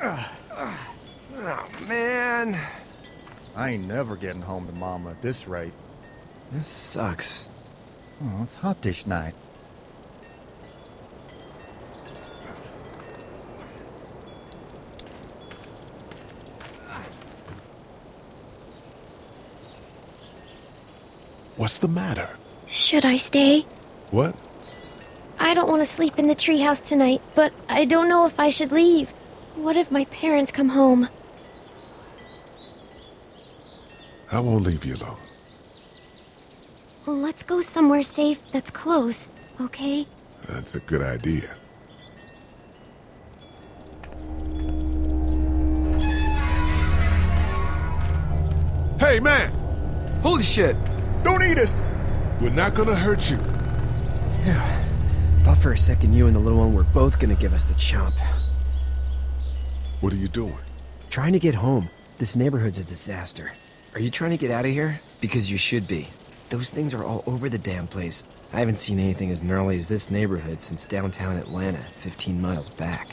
Oh, man. I ain't never getting home to Mama at this rate. This sucks. Oh, it's hot dish night. What's the matter? Should I stay? What? I don't want to sleep in the treehouse tonight, but I don't know if I should leave. What if my parents come home? I won't leave you alone. Let's go somewhere safe that's close, okay? That's a good idea. Hey, man! Holy shit! Don't eat us! We're not gonna hurt you. Yeah. Thought for a second you and the little one were both gonna give us the chomp. What are you doing? Trying to get home. This neighborhood's a disaster. Are you trying to get out of here? Because you should be. Those things are all over the damn place. I haven't seen anything as gnarly as this neighborhood since downtown Atlanta, 15 miles back.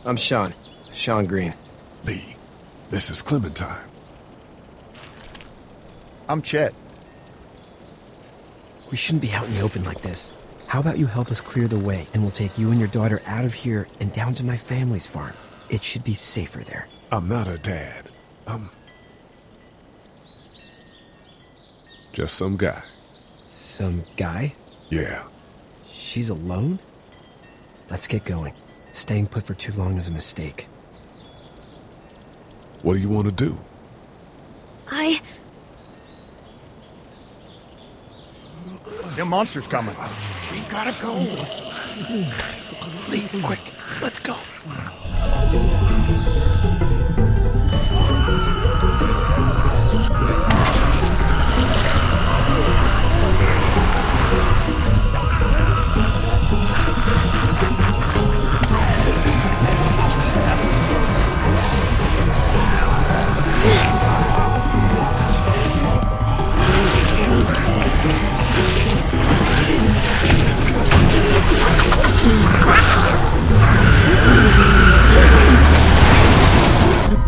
I'm Sean. Sean Green. Lee, this is Clementine. I'm Chet. We shouldn't be out in the open like this. How about you help us clear the way, and we'll take you and your daughter out of here and down to my family's farm. It should be safer there. I'm not her dad. I'm just some guy. Some guy? Yeah. She's alone? Let's get going. Staying put for too long is a mistake. What do you want to do? Them monster's coming. We gotta go. Lee, quick, let's go.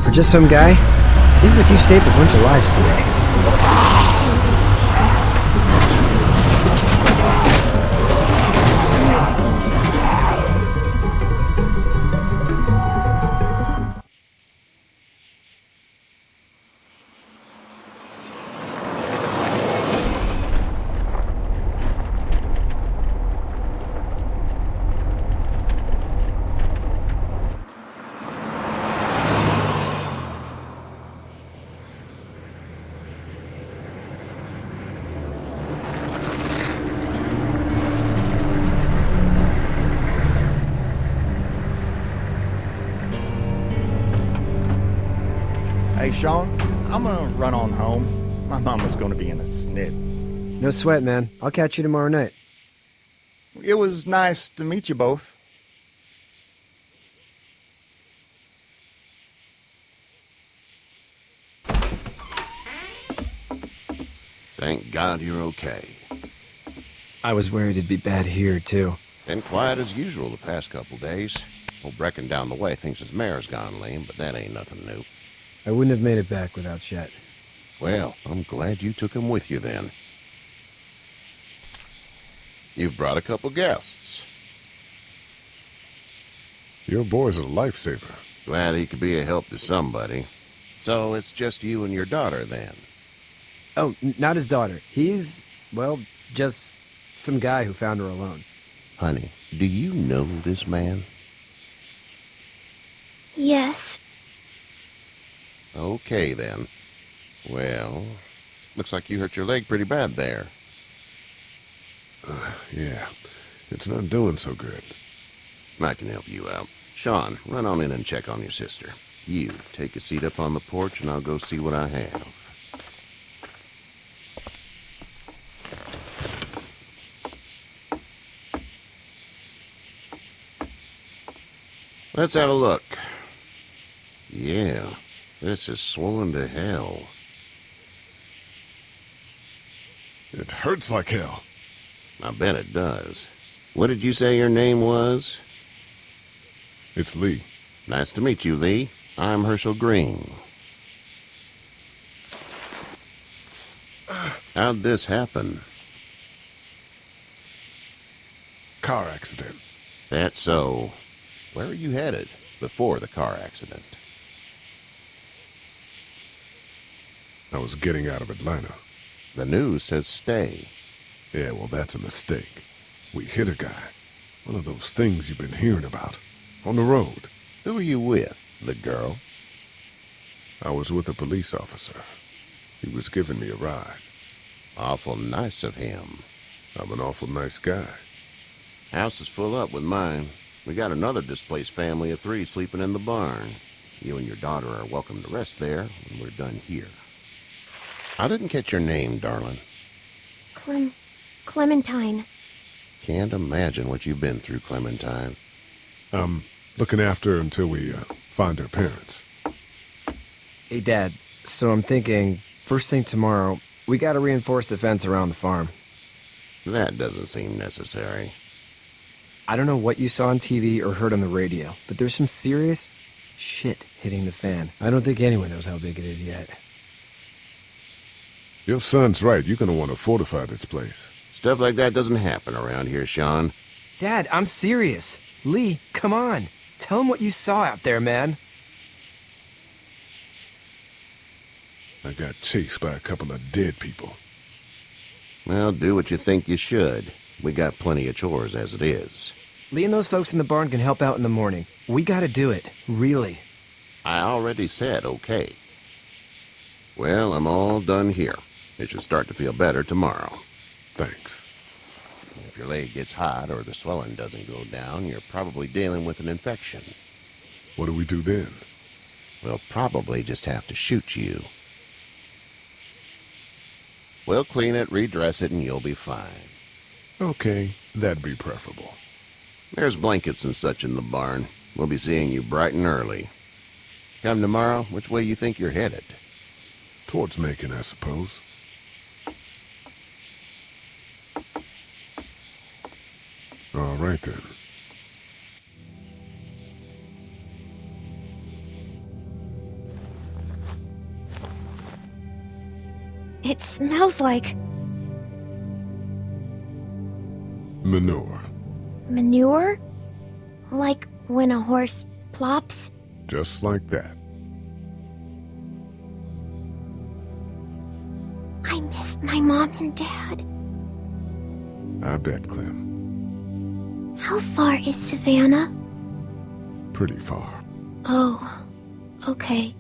For just some guy, it seems like you saved a bunch of lives today. Hey, Sean, I'm gonna run on home. My mama's gonna be in a snit. No sweat, man. I'll catch you tomorrow night. It was nice to meet you both. Thank God you're okay. I was worried it'd be bad here, too. Been quiet as usual the past couple days. Old Brecken down the way thinks his mare's gone lame, but that ain't nothing new. I wouldn't have made it back without Chet. Well, I'm glad you took him with you then. You've brought a couple guests. Your boy's a lifesaver. Glad he could be a help to somebody. So it's just you and your daughter then? Oh, not his daughter. He's, well, just some guy who found her alone. Honey, do you know this man? Yes. Okay, then. Well, looks like you hurt your leg pretty bad there. Yeah, it's not doing so good. I can help you out. Sean, run on in and check on your sister. You, take a seat up on the porch and I'll go see what I have. Let's have a look. Yeah, this is swollen to hell. It hurts like hell. I bet it does. What did you say your name was? It's Lee. Nice to meet you, Lee. I'm Herschel Green. How'd this happen? Car accident. That's so. Where are you headed before the car accident? I was getting out of Atlanta. The news says stay. Yeah, well, that's a mistake. We hit a guy. One of those things you've been hearing about. On the road. Who are you with? The girl? I was with a police officer. He was giving me a ride. Awful nice of him. I'm an awful nice guy. House is full up with mine. We got another displaced family of 3 sleeping in the barn. You and your daughter are welcome to rest there when we're done here. I didn't catch your name, darling. Clementine. Can't imagine what you've been through, Clementine. Looking after her until we find her parents. Hey, Dad, so I'm thinking, first thing tomorrow, we gotta reinforce the fence around the farm. That doesn't seem necessary. I don't know what you saw on TV or heard on the radio, but there's some serious shit hitting the fan. I don't think anyone knows how big it is yet. Your son's right. You're gonna want to fortify this place. Stuff like that doesn't happen around here, Sean. Dad, I'm serious. Lee, come on. Tell him what you saw out there, man. I got chased by a couple of dead people. Well, do what you think you should. We got plenty of chores as it is. Lee and those folks in the barn can help out in the morning. We gotta do it. Really. I already said okay. Well, I'm all done here. It should start to feel better tomorrow. Thanks. If your leg gets hot or the swelling doesn't go down, you're probably dealing with an infection. What do we do then? We'll probably just have to shoot you. We'll clean it, redress it, and you'll be fine. Okay, that'd be preferable. There's blankets and such in the barn. We'll be seeing you bright and early. Come tomorrow, which way you think you're headed? Towards Macon, I suppose. All right, then. It smells like Manure. manure? Like when a horse plops? Just like that. I missed my mom and dad. I bet, Clem. How far is Savannah? Pretty far. Oh, okay.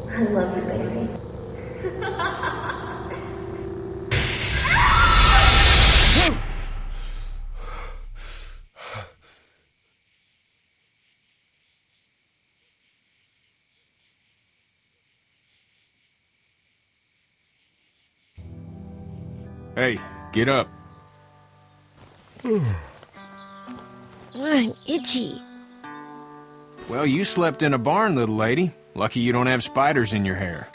I love you, baby. Hey, get up. I'm itchy. Well, you slept in a barn, little lady. Lucky you don't have spiders in your hair.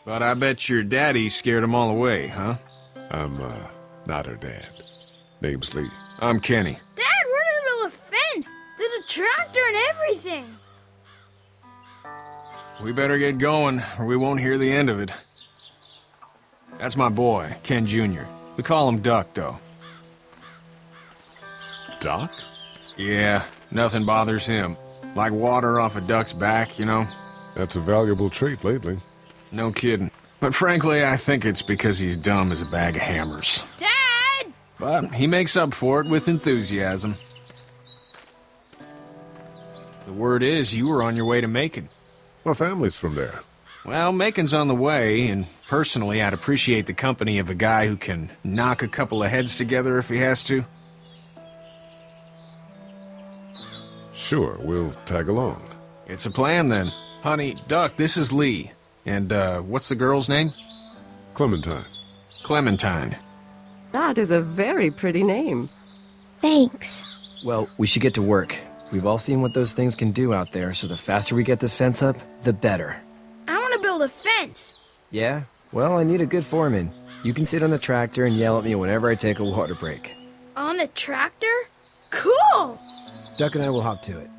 But I bet your daddy scared them all away, huh? I'm, not her dad. Name's Lee. I'm Kenny. Dad, we're in the middle of a fence. There's a tractor and everything. We better get going, or we won't hear the end of it. That's my boy, Ken Jr. We call him Duck, though. Doc? Yeah, nothing bothers him. Like water off a duck's back, you know? That's a valuable trait lately. No kidding. But frankly, I think it's because he's dumb as a bag of hammers. Dad! But he makes up for it with enthusiasm. The word is you were on your way to Macon. My family's from there. Well, Macon's on the way, and personally, I'd appreciate the company of a guy who can knock a couple of heads together if he has to. Sure, we'll tag along. It's a plan, then. Honey, Duck, this is Lee. And, what's the girl's name? Clementine. Clementine. That is a very pretty name. Thanks. Well, we should get to work. We've all seen what those things can do out there, so the faster we get this fence up, the better. I want to build a fence. Yeah? Well, I need a good foreman. You can sit on the tractor and yell at me whenever I take a water break. On a tractor? Cool! Duck and I will hop to it.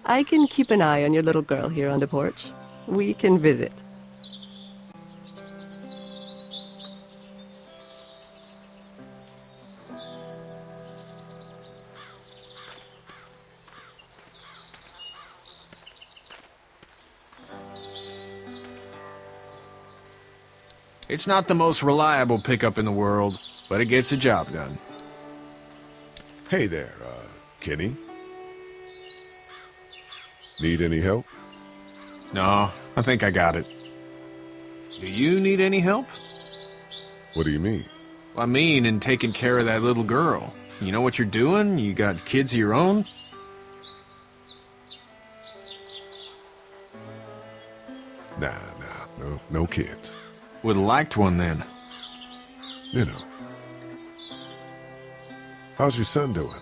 I can keep an eye on your little girl here on the porch. We can visit. It's not the most reliable pickup in the world, but it gets the job done. Hey there, Kenny. Need any help? No, I think I got it. Do you need any help? What do you mean? I mean, in taking care of that little girl. You know what you're doing? You got kids of your own? Nah, no kids. Would've liked one then. You know. How's your son doing?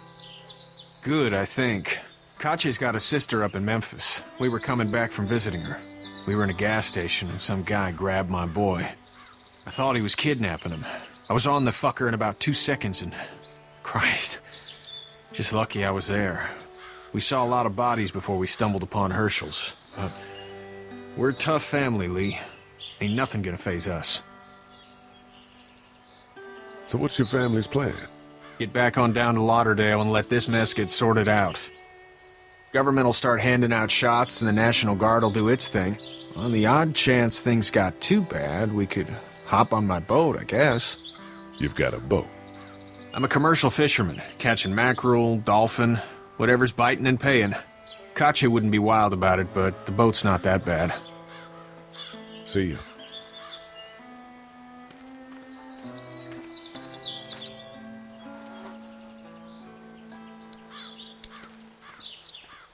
Good, I think. Katya's got a sister up in Memphis. We were coming back from visiting her. We were in a gas station and some guy grabbed my boy. I thought he was kidnapping him. I was on the fucker in about 2 seconds and... Christ. Just lucky I was there. We saw a lot of bodies before we stumbled upon Herschel's. But we're a tough family, Lee. Ain't nothing gonna faze us. So what's your family's plan? Get back on down to Lauderdale and let this mess get sorted out. Government will start handing out shots and the National Guard will do its thing. On the odd chance things got too bad, we could hop on my boat, I guess. You've got a boat. I'm a commercial fisherman, catching mackerel, dolphin, whatever's biting and paying. Katya wouldn't be wild about it, but the boat's not that bad. See ya.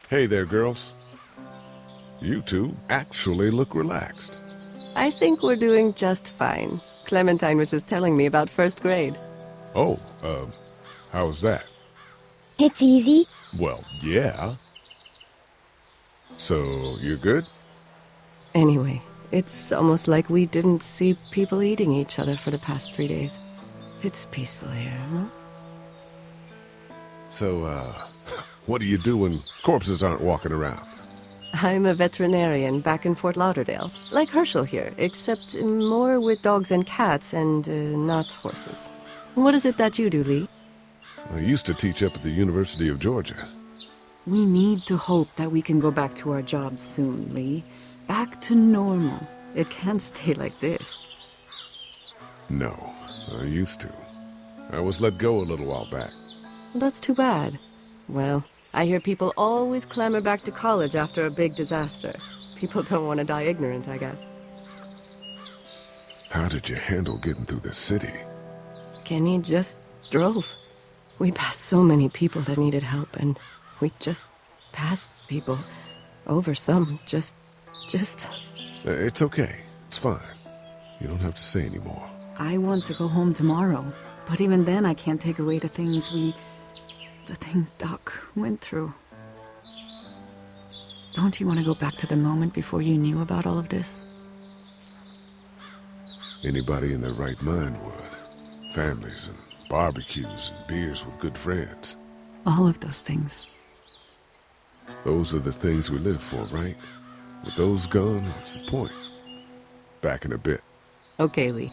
Hey there, girls. You two actually look relaxed. I think we're doing just fine. Clementine was just telling me about first grade. Oh, how was that? It's easy. Well, yeah. So, you're good? Anyway, it's almost like we didn't see people eating each other for the past 3 days. It's peaceful here, huh? So, what do you do when corpses aren't walking around? I'm a veterinarian back in Fort Lauderdale. Like Herschel here, except more with dogs and cats and not horses. What is it that you do, Lee? I used to teach up at the University of Georgia. We need to hope that we can go back to our jobs soon, Lee. Back to normal. It can't stay like this. No, I used to. I was let go a little while back. That's too bad. Well, I hear people always clamor back to college after a big disaster. People don't want to die ignorant, I guess. How did you handle getting through the city? Kenny just drove. We passed so many people that needed help, and we just passed people. Over some, just... It's okay. It's fine. You don't have to say anymore. I want to go home tomorrow, but even then I can't take away the things Doc went through. Don't you want to go back to the moment before you knew about all of this? Anybody in their right mind would. Families and barbecues and beers with good friends. All of those things. Those are the things we live for, right? With those gone, what's the point? Back in a bit. Okay, Lee.